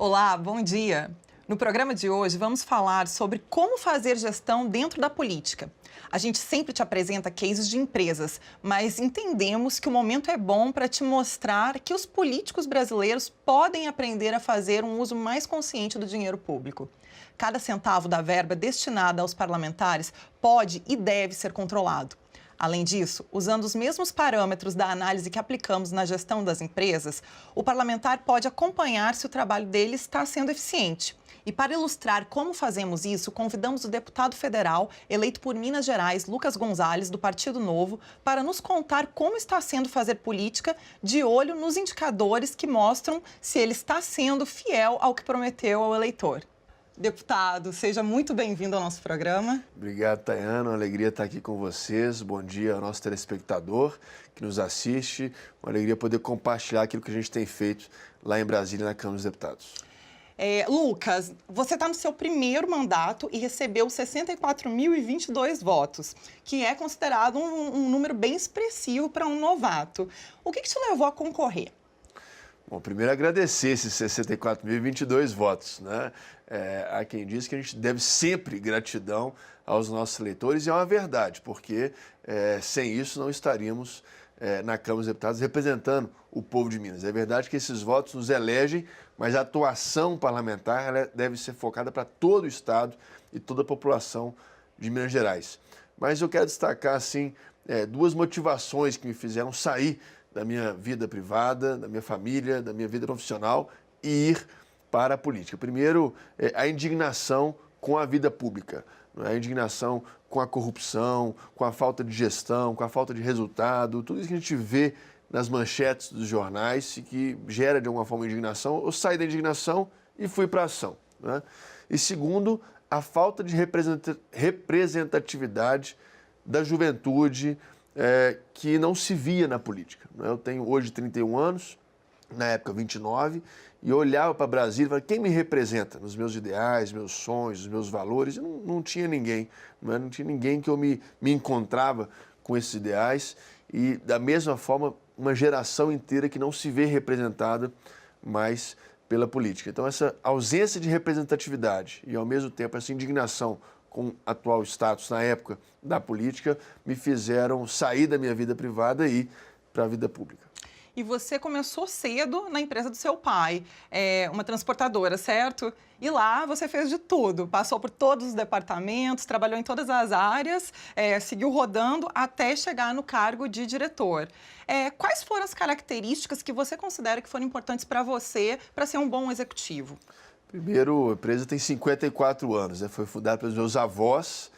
Olá, bom dia. No programa de hoje vamos falar sobre como fazer gestão dentro da política. A gente sempre te apresenta cases de empresas, mas entendemos que o momento é bom para te mostrar que os políticos brasileiros podem aprender a fazer um uso mais consciente do dinheiro público. Cada centavo da verba destinada aos parlamentares pode e deve ser controlado. Além disso, usando os mesmos parâmetros da análise que aplicamos na gestão das empresas, o parlamentar pode acompanhar se o trabalho dele está sendo eficiente. E para ilustrar como fazemos isso, convidamos o deputado federal eleito por Minas Gerais, Lucas Gonzalez, do Partido Novo, para nos contar como está sendo fazer política de olho nos indicadores que mostram se ele está sendo fiel ao que prometeu ao eleitor. Deputado, seja muito bem-vindo ao nosso programa. Obrigado, Tayana. Uma alegria estar aqui com vocês. Bom dia ao nosso telespectador que nos assiste. Uma alegria poder compartilhar aquilo que a gente tem feito lá em Brasília, na Câmara dos Deputados. Lucas, você está no seu primeiro mandato e recebeu 64.022 votos, que é considerado um número bem expressivo para um novato. O que te levou a concorrer? Bom, primeiro agradecer esses 64.022 votos, né? Há quem diz que a gente deve sempre gratidão aos nossos eleitores, e é uma verdade, porque sem isso não estaríamos na Câmara dos Deputados representando o povo de Minas. É verdade que esses votos nos elegem, mas a atuação parlamentar ela deve ser focada para todo o Estado e toda a população de Minas Gerais. Mas eu quero destacar, assim, duas motivações que me fizeram sair da minha vida privada, da minha família, da minha vida profissional e ir para a política. Primeiro, a indignação com a vida pública, a indignação com a corrupção, com a falta de gestão, com a falta de resultado, tudo isso que a gente vê nas manchetes dos jornais e que gera de alguma forma indignação. Eu saí da indignação e fui para a ação, né? E segundo, a falta de representatividade da juventude que não se via na política. Eu tenho hoje 31 anos, na época 29, e eu olhava para Brasília e falava, quem me representa nos meus ideais, meus sonhos, os meus valores? E não tinha ninguém, não tinha ninguém que eu me encontrava com esses ideais. E, da mesma forma, uma geração inteira que não se vê representada mais pela política. Então, essa ausência de representatividade e, ao mesmo tempo, essa indignação com o atual status na época da política me fizeram sair da minha vida privada e ir para a vida pública. E você começou cedo na empresa do seu pai, uma transportadora, certo? E lá você fez de tudo, passou por todos os departamentos, trabalhou em todas as áreas, seguiu rodando até chegar no cargo de diretor. Quais foram as características que você considera que foram importantes para você para ser um bom executivo? Primeiro, a empresa tem 54 anos, foi fundada pelos meus avós,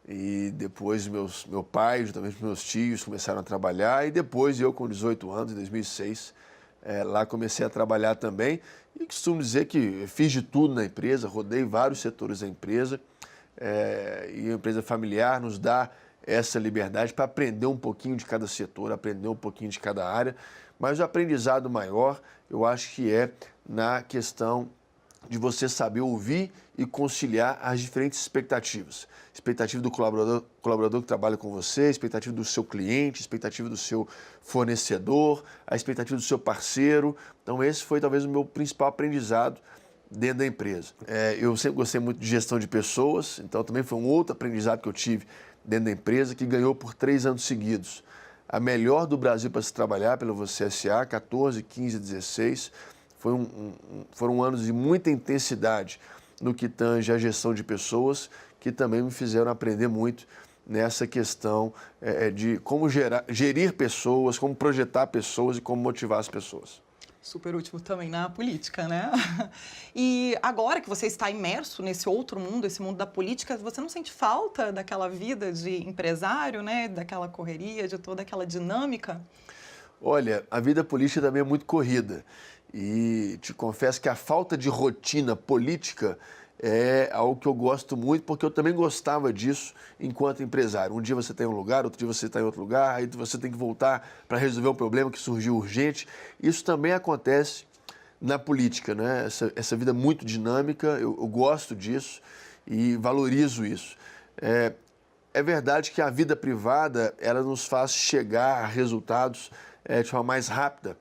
e depois meu pai, juntamente com meus tios, começaram a trabalhar. E depois eu, com 18 anos, em 2006, lá comecei a trabalhar também. E costumo dizer que fiz de tudo na empresa, rodei vários setores da empresa. E a empresa familiar nos dá essa liberdade para aprender um pouquinho de cada setor, aprender um pouquinho de cada área. Mas o aprendizado maior, eu acho que é na questão de você saber ouvir e conciliar as diferentes expectativas. Expectativa do colaborador que trabalha com você, expectativa do seu cliente, expectativa do seu fornecedor, a expectativa do seu parceiro. Então, esse foi talvez o meu principal aprendizado dentro da empresa. Eu sempre gostei muito de gestão de pessoas, então também foi um outro aprendizado que eu tive dentro da empresa, que ganhou por 3 anos seguidos a melhor do Brasil para se trabalhar pela Você S.A., 14, 15, 16. Foram anos de muita intensidade no que tange a gestão de pessoas, que também me fizeram aprender muito nessa questão de como gerir pessoas, como projetar pessoas e como motivar as pessoas. Super útil também na política, né? E agora que você está imerso nesse outro mundo, esse mundo da política, você não sente falta daquela vida de empresário, né? Daquela correria, de toda aquela dinâmica? Olha, a vida política também é muito corrida. E te confesso que a falta de rotina política é algo que eu gosto muito, porque eu também gostava disso enquanto empresário. Um dia você está em um lugar, outro dia você está em outro lugar, aí você tem que voltar para resolver um problema que surgiu urgente. Isso também acontece na política, né? Essa vida muito dinâmica, eu gosto disso e valorizo isso. É verdade que a vida privada, ela nos faz chegar a resultados de forma mais rápida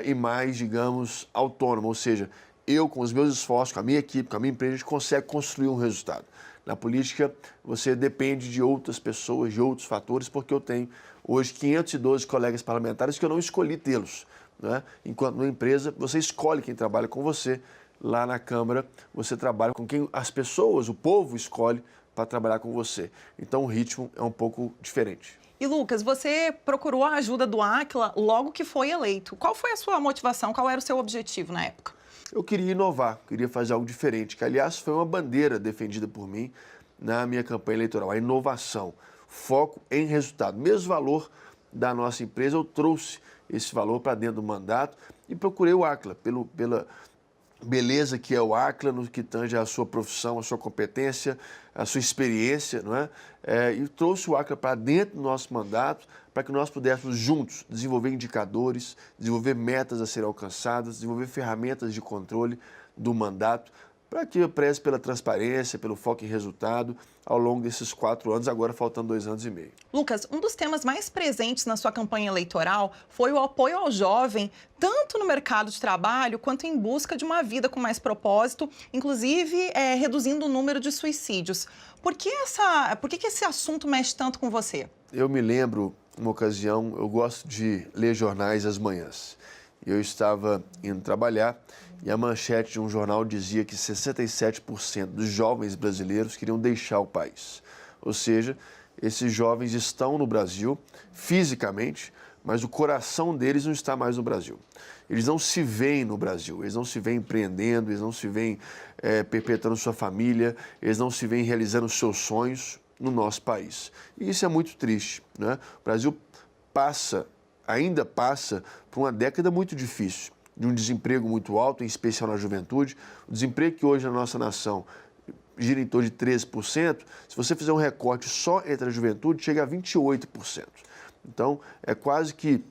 e mais, digamos, autônoma, ou seja, eu, com os meus esforços, com a minha equipe, com a minha empresa, a gente consegue construir um resultado. Na política, você depende de outras pessoas, de outros fatores, porque eu tenho hoje 512 colegas parlamentares que eu não escolhi tê-los, né? Enquanto numa empresa, você escolhe quem trabalha com você. Lá na Câmara, você trabalha com quem as pessoas, o povo escolhe para trabalhar com você. Então, o ritmo é um pouco diferente. E, Lucas, você procurou a ajuda do Àquila logo que foi eleito. Qual foi a sua motivação? Qual era o seu objetivo na época? Eu queria inovar, queria fazer algo diferente, que, aliás, foi uma bandeira defendida por mim na minha campanha eleitoral, a inovação, foco em resultado. Mesmo valor da nossa empresa, eu trouxe esse valor para dentro do mandato e procurei o Àquila pela beleza que é o Àquila, no que tange a sua profissão, a sua competência, a sua experiência, não é? E trouxe o Àquila para dentro do nosso mandato para que nós pudéssemos juntos desenvolver indicadores, desenvolver metas a serem alcançadas, desenvolver ferramentas de controle do mandato, para que eu preze pela transparência, pelo foco em resultado ao longo desses 4 anos, agora faltando 2 anos e meio. Lucas, um dos temas mais presentes na sua campanha eleitoral foi o apoio ao jovem, tanto no mercado de trabalho quanto em busca de uma vida com mais propósito, inclusive reduzindo o número de suicídios. Por que esse assunto mexe tanto com você? Eu me lembro, uma ocasião, eu gosto de ler jornais às manhãs. Eu estava indo trabalhar e a manchete de um jornal dizia que 67% dos jovens brasileiros queriam deixar o país. Ou seja, esses jovens estão no Brasil fisicamente, mas o coração deles não está mais no Brasil. Eles não se veem no Brasil, eles não se veem empreendendo, eles não se veem perpetuando sua família, eles não se veem realizando seus sonhos no nosso país. E isso é muito triste, né? O Brasil ainda passa por uma década muito difícil, de um desemprego muito alto, em especial na juventude. O desemprego que hoje na nossa nação gira em torno de 13%, se você fizer um recorte só entre a juventude, chega a 28%. Então, é quase que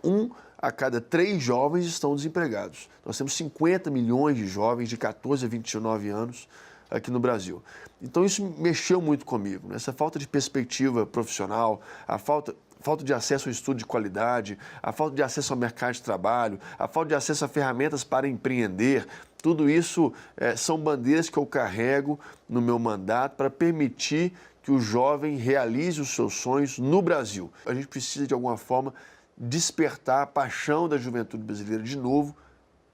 1 a cada 3 jovens estão desempregados. Nós temos 50 milhões de jovens de 14 a 29 anos aqui no Brasil. Então, isso mexeu muito comigo, né? Essa falta de perspectiva profissional, a falta de acesso ao estudo de qualidade, a falta de acesso ao mercado de trabalho, a falta de acesso a ferramentas para empreender, tudo isso são bandeiras que eu carrego no meu mandato para permitir que o jovem realize os seus sonhos no Brasil. A gente precisa, de alguma forma, despertar a paixão da juventude brasileira de novo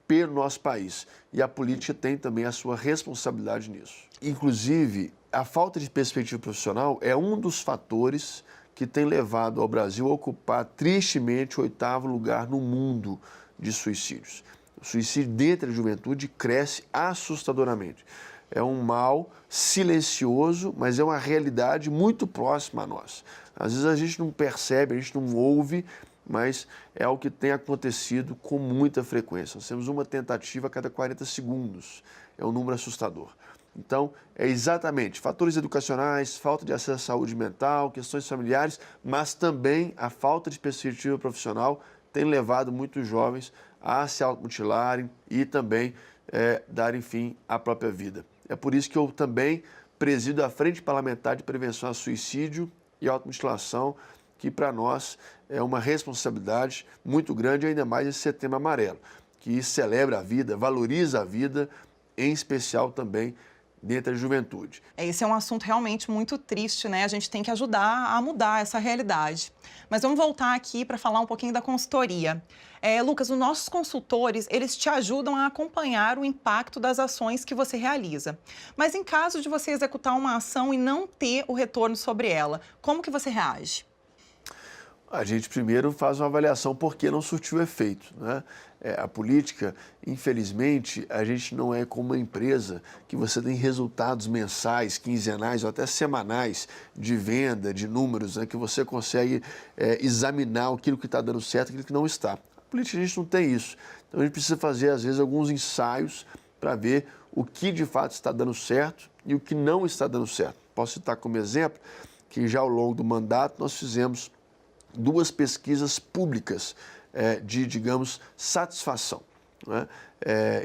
pelo nosso país. E a política tem também a sua responsabilidade nisso. Inclusive, a falta de perspectiva profissional é um dos fatores que tem levado ao Brasil a ocupar tristemente o 8º lugar no mundo de suicídios. O suicídio dentro da juventude cresce assustadoramente. É um mal silencioso, mas é uma realidade muito próxima a nós. Às vezes a gente não percebe, a gente não ouve, mas é algo que tem acontecido com muita frequência. Nós temos uma tentativa a cada 40 segundos. É um número assustador. Então, é exatamente fatores educacionais, falta de acesso à saúde mental, questões familiares, mas também a falta de perspectiva profissional tem levado muitos jovens a se automutilarem e também darem fim à própria vida. É por isso que eu também presido a Frente Parlamentar de Prevenção ao Suicídio e Automutilação, que para nós é uma responsabilidade muito grande, ainda mais esse Setembro Amarelo, que celebra a vida, valoriza a vida, em especial também dentro da juventude. Esse é um assunto realmente muito triste, né? A gente tem que ajudar a mudar essa realidade. Mas vamos voltar aqui para falar um pouquinho da consultoria. Lucas, os nossos consultores, eles te ajudam a acompanhar o impacto das ações que você realiza. Mas em caso de você executar uma ação e não ter o retorno sobre ela, como que você reage? A gente primeiro faz uma avaliação por que não surtiu efeito, né? A política, infelizmente, a gente não é como uma empresa que você tem resultados mensais, quinzenais ou até semanais de venda, de números, né? Que você consegue examinar aquilo que está dando certo e aquilo que não está. A política a gente não tem isso. Então a gente precisa fazer, às vezes, alguns ensaios para ver o que de fato está dando certo e o que não está dando certo. Posso citar como exemplo que já ao longo do mandato nós fizemos 2 pesquisas públicas de, digamos, satisfação, né?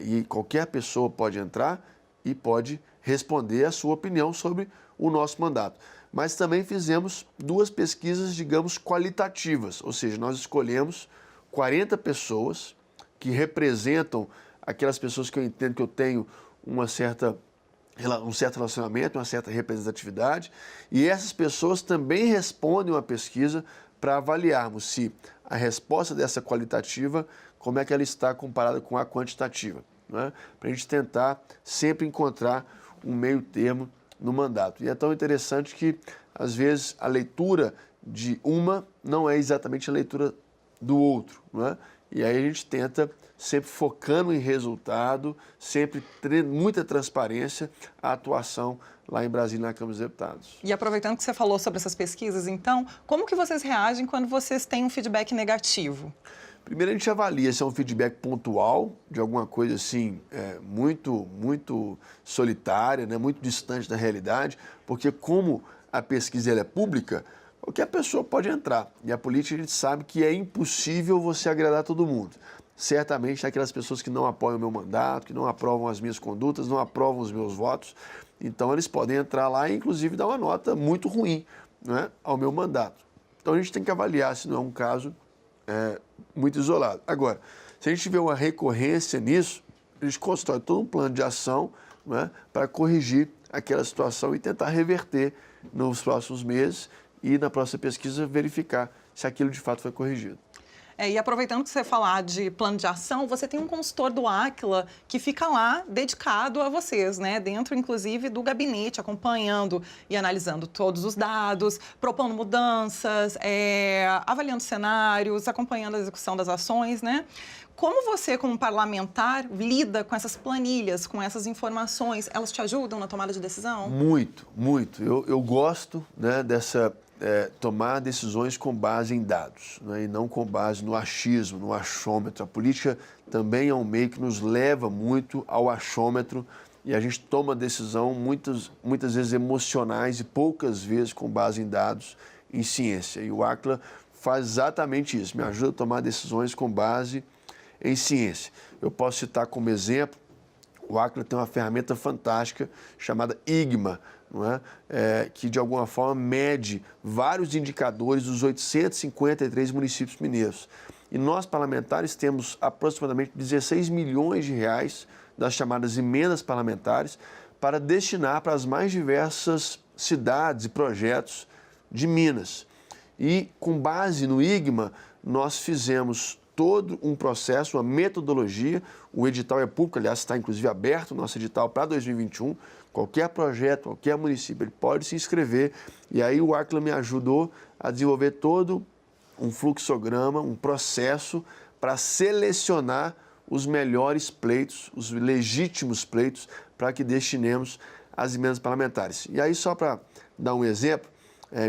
E qualquer pessoa pode entrar e pode responder a sua opinião sobre o nosso mandato. Mas também fizemos 2 pesquisas, digamos, qualitativas, ou seja, nós escolhemos 40 pessoas que representam aquelas pessoas que eu entendo que eu tenho um certo relacionamento, uma certa representatividade, e essas pessoas também respondem uma pesquisa para avaliarmos se a resposta dessa qualitativa, como é que ela está comparada com a quantitativa, né? Para a gente tentar sempre encontrar um meio termo no mandato. E é tão interessante que, às vezes, a leitura de uma não é exatamente a leitura do outro, né? E aí a gente tenta, sempre focando em resultado, sempre muita transparência, a atuação lá em Brasília, na Câmara dos Deputados. E aproveitando que você falou sobre essas pesquisas, então, como que vocês reagem quando vocês têm um feedback negativo? Primeiro, a gente avalia se é um feedback pontual, de alguma coisa assim, muito solitária, né, muito distante da realidade, porque como a pesquisa ela é pública, qualquer pessoa pode entrar. E a política a gente sabe que é impossível você agradar todo mundo. Certamente tem aquelas pessoas que não apoiam o meu mandato, que não aprovam as minhas condutas, não aprovam os meus votos. Então eles podem entrar lá e inclusive dar uma nota muito ruim, né, ao meu mandato. Então a gente tem que avaliar se não é um caso muito isolado. Agora, se a gente tiver uma recorrência nisso, a gente constrói todo um plano de ação, né, para corrigir aquela situação e tentar reverter nos próximos meses e na próxima pesquisa verificar se aquilo de fato foi corrigido. E aproveitando que você falar de plano de ação, você tem um consultor do Aquila que fica lá dedicado a vocês, né? Dentro, inclusive, do gabinete, acompanhando e analisando todos os dados, propondo mudanças, avaliando cenários, acompanhando a execução das ações, né? Como você, como parlamentar, lida com essas planilhas, com essas informações? Elas te ajudam na tomada de decisão? Muito, muito. Eu gosto, né, dessa... tomar decisões com base em dados, né, e não com base no achismo, no achômetro. A política também é um meio que nos leva muito ao achômetro e a gente toma decisão muitas vezes emocionais e poucas vezes com base em dados, em ciência. E o Aquila faz exatamente isso, me ajuda a tomar decisões com base em ciência. Eu posso citar como exemplo, o Aquila tem uma ferramenta fantástica chamada IGMA, não é? Que de alguma forma mede vários indicadores dos 853 municípios mineiros. E nós, parlamentares, temos aproximadamente 16 milhões de reais das chamadas emendas parlamentares para destinar para as mais diversas cidades e projetos de Minas. E com base no IGMA, nós fizemos todo um processo, uma metodologia. O edital é público, aliás, está inclusive aberto o nosso edital para 2021. Qualquer projeto, qualquer município, ele pode se inscrever. E aí o Aquila me ajudou a desenvolver todo um fluxograma, um processo para selecionar os melhores pleitos, os legítimos pleitos, para que destinemos as emendas parlamentares. E aí, só para dar um exemplo,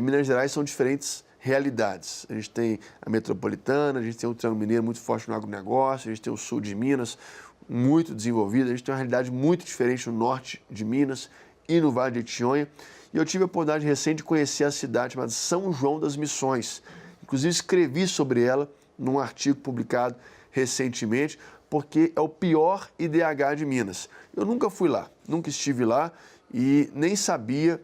Minas Gerais são diferentes realidades. A gente tem a metropolitana, a gente tem o Triângulo Mineiro muito forte no agronegócio, a gente tem o sul de Minas muito desenvolvido, a gente tem uma realidade muito diferente no norte de Minas e no Vale de Jequitinhonha. E eu tive a oportunidade recente de conhecer a cidade chamada São João das Missões. Inclusive escrevi sobre ela num artigo publicado recentemente, porque é o pior IDH de Minas. Eu nunca fui lá, nunca estive lá e nem sabia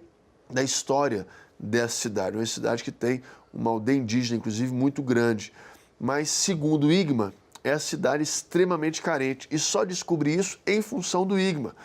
da história dessa cidade. Uma cidade que tem uma aldeia indígena, inclusive, muito grande. Mas, segundo o IGMA, é a cidade extremamente carente. E só descobri isso em função do IGMA.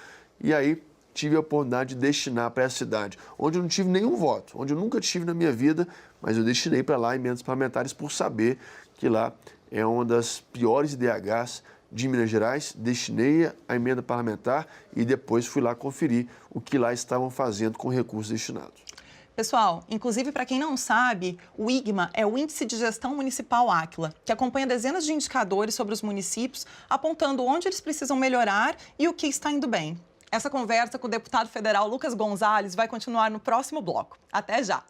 E aí tive a oportunidade de destinar para essa cidade, onde eu não tive nenhum voto, onde eu nunca tive na minha vida, mas eu destinei para lá emendas parlamentares por saber que lá é uma das piores IDHs de Minas Gerais. Destinei a emenda parlamentar e depois fui lá conferir o que lá estavam fazendo com recursos destinados. Pessoal, inclusive para quem não sabe, o IGMA é o Índice de Gestão Municipal Aquila, que acompanha dezenas de indicadores sobre os municípios, apontando onde eles precisam melhorar e o que está indo bem. Essa conversa com o deputado federal Lucas Gonzalez vai continuar no próximo bloco. Até já!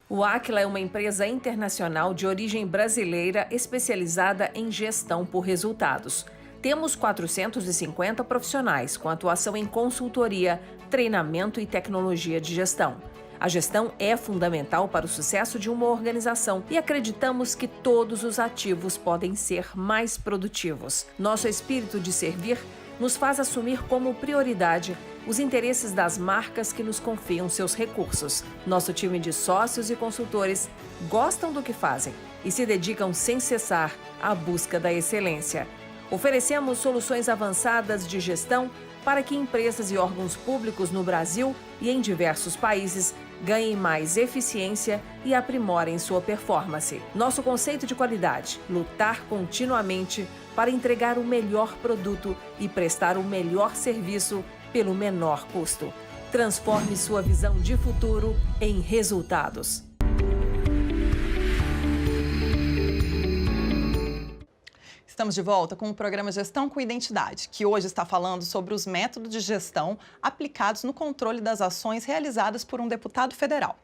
O Aquila é uma empresa internacional de origem brasileira especializada em gestão por resultados. Temos 450 profissionais com atuação em consultoria, treinamento e tecnologia de gestão. A gestão é fundamental para o sucesso de uma organização e acreditamos que todos os ativos podem ser mais produtivos. Nosso espírito de servir nos faz assumir como prioridade os interesses das marcas que nos confiam seus recursos. Nosso time de sócios e consultores gostam do que fazem e se dedicam sem cessar à busca da excelência. Oferecemos soluções avançadas de gestão para que empresas e órgãos públicos no Brasil e em diversos países ganhem mais eficiência e aprimorem sua performance. Nosso conceito de qualidade: lutar continuamente para entregar o melhor produto e prestar o melhor serviço pelo menor custo. Transforme sua visão de futuro em resultados. Estamos de volta com o programa Gestão com Identidade, que hoje está falando sobre os métodos de gestão aplicados no controle das ações realizadas por um deputado federal.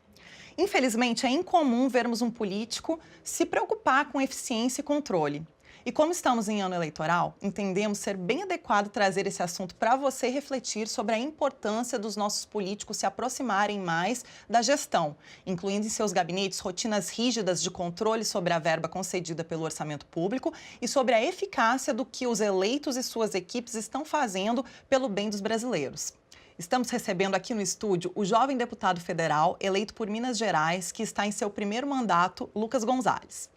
Infelizmente, é incomum vermos um político se preocupar com eficiência e controle. E como estamos em ano eleitoral, entendemos ser bem adequado trazer esse assunto para você refletir sobre a importância dos nossos políticos se aproximarem mais da gestão, incluindo em seus gabinetes rotinas rígidas de controle sobre a verba concedida pelo orçamento público e sobre a eficácia do que os eleitos e suas equipes estão fazendo pelo bem dos brasileiros. Estamos recebendo aqui no estúdio o jovem deputado federal eleito por Minas Gerais, que está em seu primeiro mandato, Lucas Gonzalez.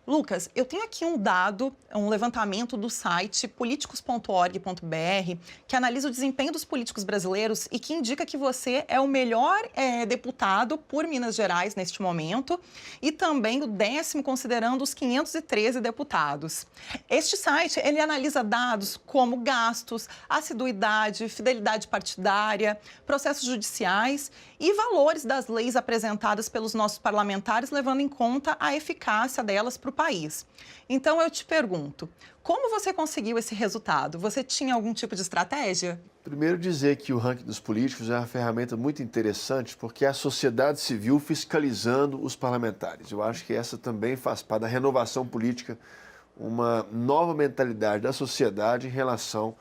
Lucas, eu tenho aqui um dado, um levantamento do site políticos.org.br, que analisa o desempenho dos políticos brasileiros e que indica que você é o melhor deputado por Minas Gerais neste momento e também o 10º considerando os 513 deputados. Este site, ele analisa dados como gastos, assiduidade, fidelidade partidária, processos judiciais e valores das leis apresentadas pelos nossos parlamentares, levando em conta a eficácia delas para o país. Então, eu te pergunto, como você conseguiu esse resultado? Você tinha algum tipo de estratégia? Primeiro, dizer que o ranking dos políticos é uma ferramenta muito interessante porque é a sociedade civil fiscalizando os parlamentares. Eu acho que essa também faz parte da renovação política, uma nova mentalidade da sociedade em relação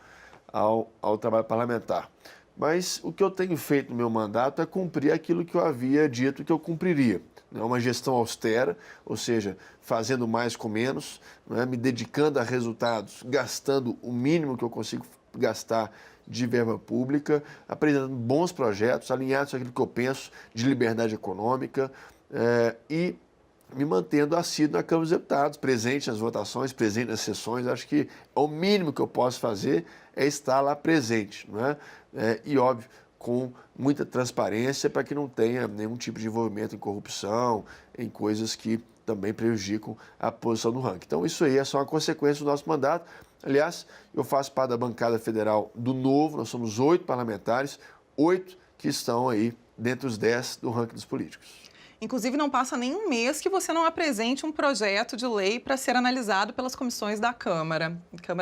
ao trabalho parlamentar. Mas o que eu tenho feito no meu mandato é cumprir aquilo que eu havia dito que eu cumpriria. É uma gestão austera, ou seja, fazendo mais com menos, me dedicando a resultados, gastando o mínimo que eu consigo gastar de verba pública, apresentando bons projetos, alinhados com aquilo que eu penso de liberdade econômica e me mantendo assíduo na Câmara dos Deputados, presente nas votações, presente nas sessões. Acho que o mínimo que eu posso fazer é estar lá presente, e óbvio, com muita transparência para que não tenha nenhum tipo de envolvimento em corrupção, em coisas que também prejudicam a posição do ranking. Então, isso aí é só uma consequência do nosso mandato. Aliás, eu faço parte da bancada federal do Novo, nós somos 8 parlamentares, 8 que estão aí dentre os 10 do ranking dos políticos. Inclusive, não passa nem um mês que você não apresente um projeto de lei para ser analisado pelas comissões da Câmara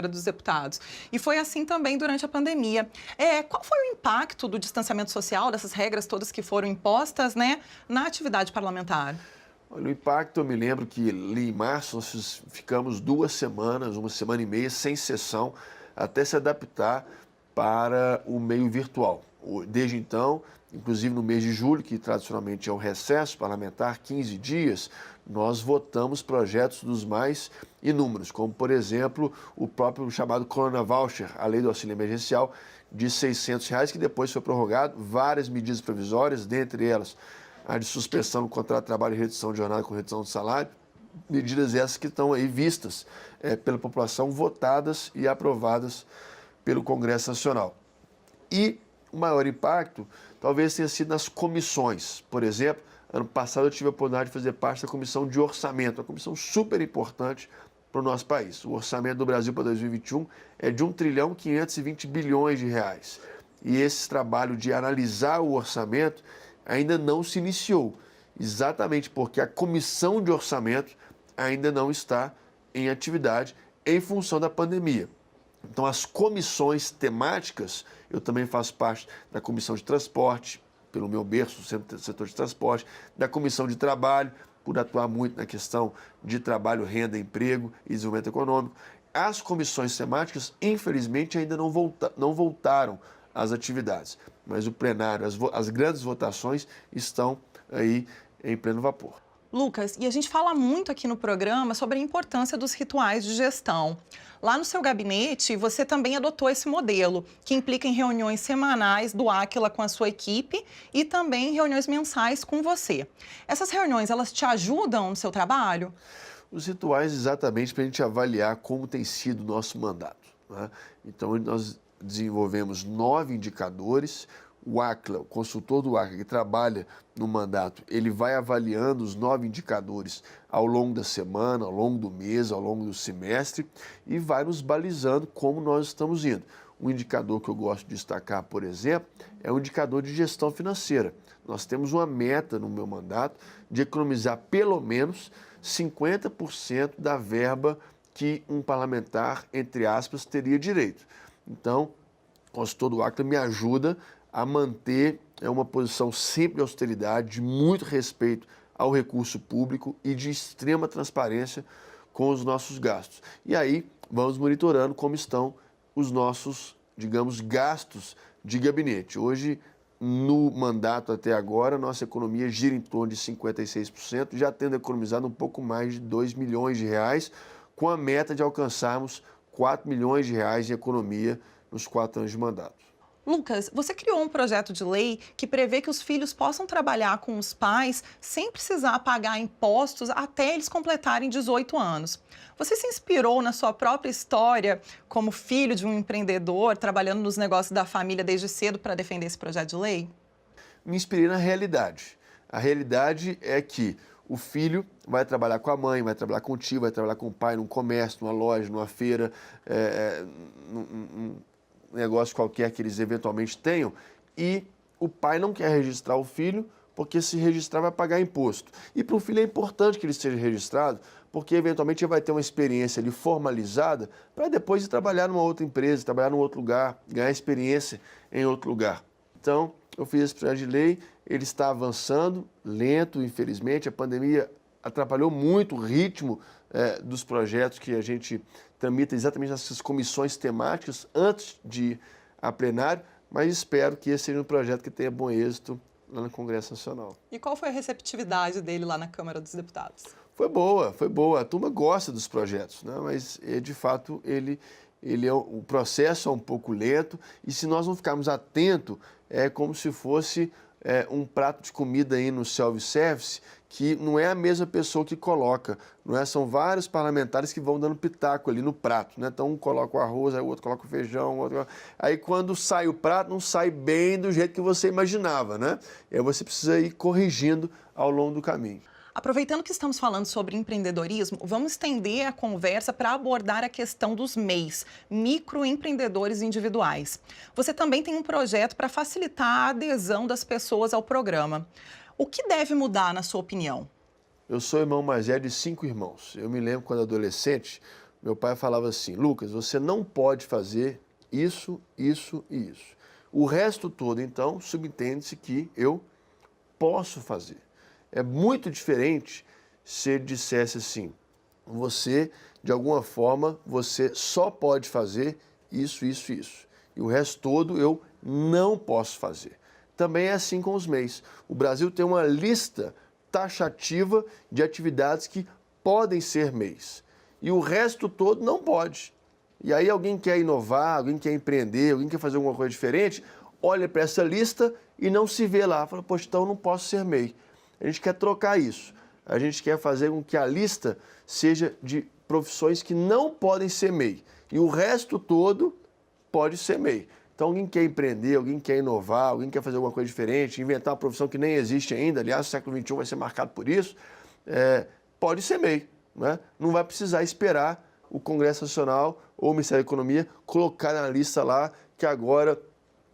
dos Deputados. E foi assim também durante a pandemia. Qual foi o impacto do distanciamento social, dessas regras todas que foram impostas, na atividade parlamentar? Olha, o impacto, eu me lembro que ali em março nós ficamos 2 semanas, 1 semana e meia, sem sessão, até se adaptar para o meio virtual. Desde então, inclusive no mês de julho, que tradicionalmente é um recesso parlamentar, 15 dias, nós votamos projetos dos mais inúmeros, como, por exemplo, o próprio chamado Corona Voucher, a lei do auxílio emergencial de R$ 600, que depois foi prorrogado, várias medidas provisórias, dentre elas a de suspensão do contrato de trabalho e redução de jornada com redução de salário, medidas essas que estão aí vistas pela população, votadas e aprovadas pelo Congresso Nacional. E o maior impacto talvez tenha sido nas comissões. Por exemplo, ano passado eu tive a oportunidade de fazer parte da comissão de orçamento, uma comissão super importante para o nosso país. O orçamento do Brasil para 2021 é de R$ 1,520 bilhões. E esse trabalho de analisar o orçamento ainda não se iniciou, exatamente porque a comissão de orçamento ainda não está em atividade em função da pandemia. Então, as comissões temáticas, eu também faço parte da comissão de transporte, pelo meu berço, setor de transporte, da comissão de trabalho, por atuar muito na questão de trabalho, renda, emprego e desenvolvimento econômico. As comissões temáticas, infelizmente, ainda não voltaram às atividades, mas o plenário, as grandes votações estão aí em pleno vapor. Lucas, e a gente fala muito aqui no programa sobre a importância dos rituais de gestão. Lá no seu gabinete, você também adotou esse modelo, que implica em reuniões semanais do Aquila com a sua equipe e também reuniões mensais com você. Essas reuniões, elas te ajudam no seu trabalho? Os rituais exatamente para a gente avaliar como tem sido o nosso mandato, né? Então, nós desenvolvemos 9 indicadores. O Aquila, o consultor do Aquila que trabalha no mandato, ele vai avaliando os 9 indicadores ao longo da semana, ao longo do mês, ao longo do semestre e vai nos balizando como nós estamos indo. Um indicador que eu gosto de destacar, por exemplo, é o indicador de gestão financeira. Nós temos uma meta no meu mandato de economizar pelo menos 50% da verba que um parlamentar, entre aspas, teria direito. Então, o consultor do Aquila me ajuda a manter uma posição sempre de austeridade, de muito respeito ao recurso público e de extrema transparência com os nossos gastos. E aí vamos monitorando como estão os nossos, digamos, gastos de gabinete. Hoje, no mandato até agora, nossa economia gira em torno de 56%, já tendo economizado um pouco mais de 2 milhões de reais, com a meta de alcançarmos 4 milhões de reais em economia nos 4 anos de mandato. Lucas, você criou um projeto de lei que prevê que os filhos possam trabalhar com os pais sem precisar pagar impostos até eles completarem 18 anos. Você se inspirou na sua própria história como filho de um empreendedor, trabalhando nos negócios da família desde cedo para defender esse projeto de lei? Me inspirei na realidade. A realidade é que o filho vai trabalhar com a mãe, vai trabalhar com o tio, vai trabalhar com o pai num comércio, numa loja, numa feira, num negócio qualquer que eles eventualmente tenham, e o pai não quer registrar o filho, porque se registrar vai pagar imposto. E para o filho é importante que ele esteja registrado, porque eventualmente ele vai ter uma experiência ali formalizada para depois ir trabalhar numa outra empresa, trabalhar num outro lugar, ganhar experiência em outro lugar. Então, eu fiz esse projeto de lei, ele está avançando, lento, infelizmente, a pandemia atrapalhou muito o ritmo dos projetos que a gente tramita exatamente nessas comissões temáticas antes de ir a plenário, mas espero que esse seja um projeto que tenha bom êxito lá no Congresso Nacional. E qual foi a receptividade dele lá na Câmara dos Deputados? Foi boa, foi boa. A turma gosta dos projetos, né? Mas, de fato, o processo é um pouco lento e se nós não ficarmos atentos, é como se fosse um prato de comida aí no self-service que não é a mesma pessoa que coloca, não é? São vários parlamentares que vão dando pitaco ali no prato, né? Então um coloca o arroz, aí o outro coloca o feijão, o outro... aí quando sai o prato não sai bem do jeito que você imaginava, né? E aí você precisa ir corrigindo ao longo do caminho. Aproveitando que estamos falando sobre empreendedorismo, vamos estender a conversa para abordar a questão dos MEIs, microempreendedores individuais. Você também tem um projeto para facilitar a adesão das pessoas ao programa. O que deve mudar, na sua opinião? Eu sou irmão mais velho de 5 irmãos. Eu me lembro quando adolescente, meu pai falava assim: Lucas, você não pode fazer isso, isso e isso. O resto todo, então, subentende-se que eu posso fazer. É muito diferente se ele dissesse assim: você, de alguma forma, você só pode fazer isso, isso, isso. E o resto todo eu não posso fazer. Também é assim com os MEIs. O Brasil tem uma lista taxativa de atividades que podem ser MEIs. E o resto todo não pode. E aí alguém quer inovar, alguém quer empreender, alguém quer fazer alguma coisa diferente, olha para essa lista e não se vê lá. Fala, poxa, então eu não posso ser MEI. A gente quer trocar isso. A gente quer fazer com que a lista seja de profissões que não podem ser MEI. E o resto todo pode ser MEI. Então, alguém quer empreender, alguém quer inovar, alguém quer fazer alguma coisa diferente, inventar uma profissão que nem existe ainda, aliás, o século XXI vai ser marcado por isso, pode ser MEI. Né? Não vai precisar esperar o Congresso Nacional ou o Ministério da Economia colocar na lista lá que agora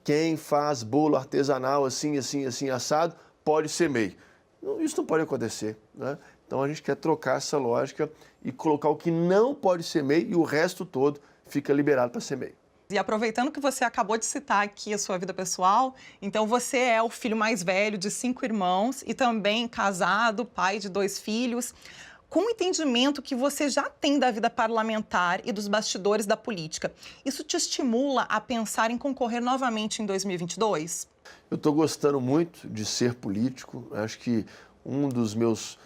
quem faz bolo artesanal assim, assim, assim, assado, pode ser MEI. Isso não pode acontecer. Né? Então, a gente quer trocar essa lógica e colocar o que não pode ser MEI e o resto todo fica liberado para ser MEI. E aproveitando que você acabou de citar aqui a sua vida pessoal, então você é o filho mais velho de 5 irmãos e também casado, pai de 2 filhos. Com o entendimento que você já tem da vida parlamentar e dos bastidores da política, isso te estimula a pensar em concorrer novamente em 2022? Eu estou gostando muito de ser político. Acho que um dos meus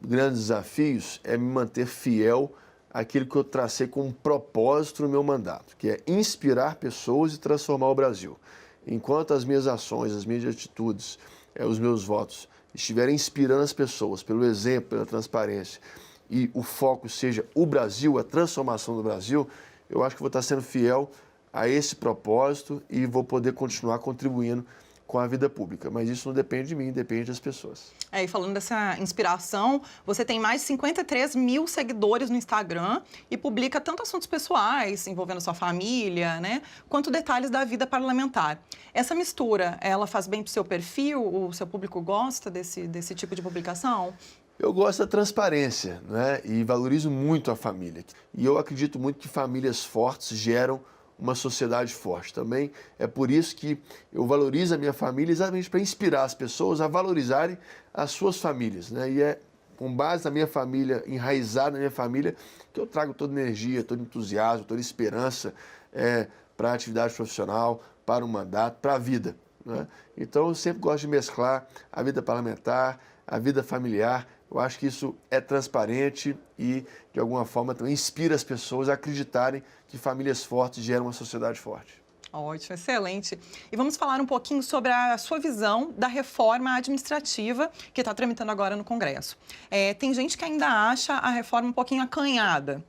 grandes desafios é me manter fiel àquilo que eu tracei como propósito no meu mandato, que é inspirar pessoas e transformar o Brasil. Enquanto as minhas ações, as minhas atitudes, os meus votos estiverem inspirando as pessoas pelo exemplo, pela transparência, e o foco seja o Brasil, a transformação do Brasil, eu acho que vou estar sendo fiel a esse propósito e vou poder continuar contribuindo com a vida pública. Mas isso não depende de mim, depende das pessoas. E falando dessa inspiração, você tem mais de 53 mil seguidores no Instagram e publica tanto assuntos pessoais, envolvendo sua família, né, quanto detalhes da vida parlamentar. Essa mistura, ela faz bem para o seu perfil? O seu público gosta desse tipo de publicação? Eu gosto da transparência, né, e valorizo muito a família. E eu acredito muito que famílias fortes geram uma sociedade forte. Também é por isso que eu valorizo a minha família, exatamente para inspirar as pessoas a valorizarem as suas famílias, né? E é com base na minha família, enraizado na minha família, que eu trago toda energia, todo entusiasmo, toda esperança para a atividade profissional, para o mandato, para a vida, né? Então eu sempre gosto de mesclar a vida parlamentar, a vida familiar. Eu acho que isso é transparente e, de alguma forma, também inspira as pessoas a acreditarem que famílias fortes geram uma sociedade forte. Ótimo, excelente. E vamos falar um pouquinho sobre a sua visão da reforma administrativa que está tramitando agora no Congresso. Tem gente que ainda acha a reforma um pouquinho acanhada.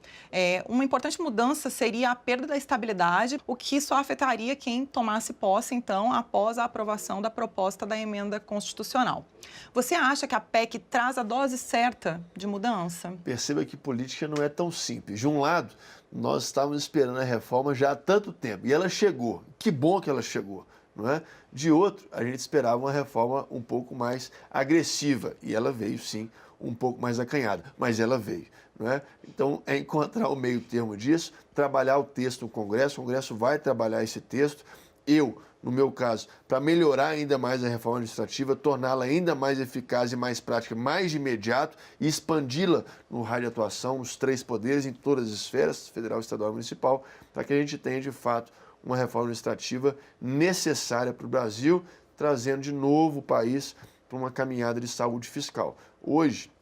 Uma importante mudança seria a perda da estabilidade, o que só afetaria quem tomasse posse, então, após a aprovação da proposta da emenda constitucional. Você acha que a PEC traz a dose certa de mudança? Perceba que política não é tão simples. De um lado, nós estávamos esperando a reforma já há tanto tempo e ela chegou. Que bom que ela chegou, não é? De outro, a gente esperava uma reforma um pouco mais agressiva e ela veio, sim, um pouco mais acanhada, mas ela veio, não é? Então, é encontrar o meio termo disso, trabalhar o texto no Congresso, o Congresso vai trabalhar esse texto. Eu, no meu caso, para melhorar ainda mais a reforma administrativa, torná-la ainda mais eficaz e mais prática, mais de imediato e expandi-la no raio de atuação, nos 3 poderes, em todas as esferas, federal, estadual e municipal, para que a gente tenha, de fato, uma reforma administrativa necessária para o Brasil, trazendo de novo o país para uma caminhada de saúde fiscal. Hoje,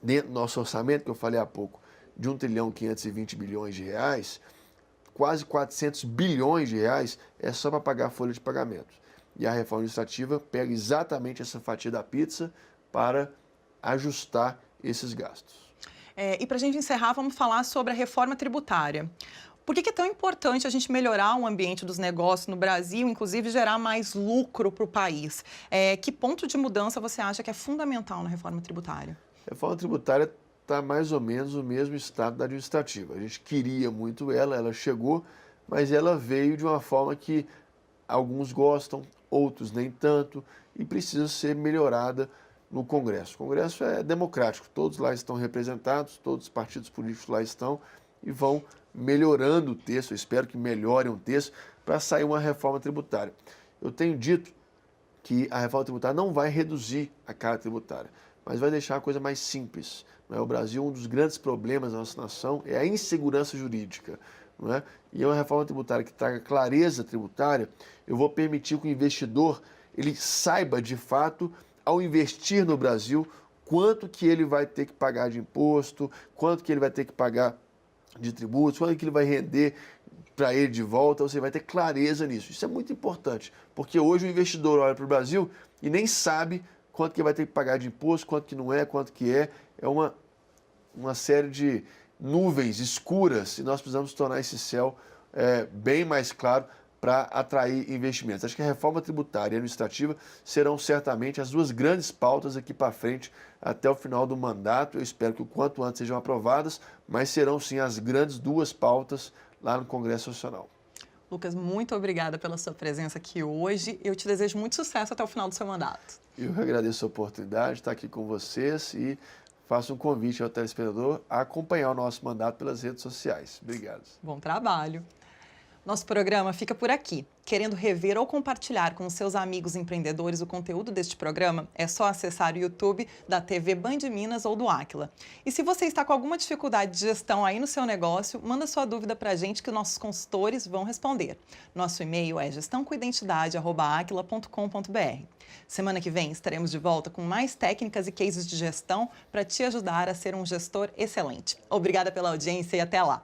dentro do nosso orçamento, que eu falei há pouco, de 1,520 bilhões de reais, quase 400 bilhões de reais é só para pagar a folha de pagamento. E a reforma administrativa pega exatamente essa fatia da pizza para ajustar esses gastos. E para a gente encerrar, vamos falar sobre a reforma tributária. Por que é tão importante a gente melhorar o ambiente dos negócios no Brasil, inclusive gerar mais lucro para o país? Que ponto de mudança você acha que é fundamental na reforma tributária? A reforma tributária está mais ou menos no mesmo estado da administrativa. A gente queria muito ela chegou, mas ela veio de uma forma que alguns gostam, outros nem tanto, e precisa ser melhorada no Congresso. O Congresso é democrático, todos lá estão representados, todos os partidos políticos lá estão e vão melhorando o texto, eu espero que melhorem o texto, para sair uma reforma tributária. Eu tenho dito que a reforma tributária não vai reduzir a carga tributária, mas vai deixar a coisa mais simples. Não é? O Brasil, um dos grandes problemas da nossa nação é a insegurança jurídica. Não é? E é uma reforma tributária que traga clareza tributária. Eu vou permitir que o investidor ele saiba, de fato, ao investir no Brasil, quanto que ele vai ter que pagar de imposto, quanto que ele vai ter que pagar de tributos, quanto que ele vai render para ele de volta. Você vai ter clareza nisso. Isso é muito importante, porque hoje o investidor olha para o Brasil e nem sabe quanto que vai ter que pagar de imposto, quanto que não é, quanto que é. É uma série de nuvens escuras e nós precisamos tornar esse céu bem mais claro para atrair investimentos. Acho que a reforma tributária e administrativa serão certamente as 2 grandes pautas aqui para frente até o final do mandato. Eu espero que o quanto antes sejam aprovadas, mas serão sim as grandes 2 pautas lá no Congresso Nacional. Lucas, muito obrigada pela sua presença aqui hoje. Eu te desejo muito sucesso até o final do seu mandato. Eu agradeço a oportunidade de estar aqui com vocês e faço um convite ao telespectador a acompanhar o nosso mandato pelas redes sociais. Obrigado. Bom trabalho. Nosso programa fica por aqui. Querendo rever ou compartilhar com os seus amigos empreendedores o conteúdo deste programa, é só acessar o YouTube da TV Band Minas ou do Áquila. E se você está com alguma dificuldade de gestão aí no seu negócio, manda sua dúvida para a gente que nossos consultores vão responder. Nosso e-mail é gestãocoidentidade@aquila.com.br. Semana que vem estaremos de volta com mais técnicas e cases de gestão para te ajudar a ser um gestor excelente. Obrigada pela audiência e até lá!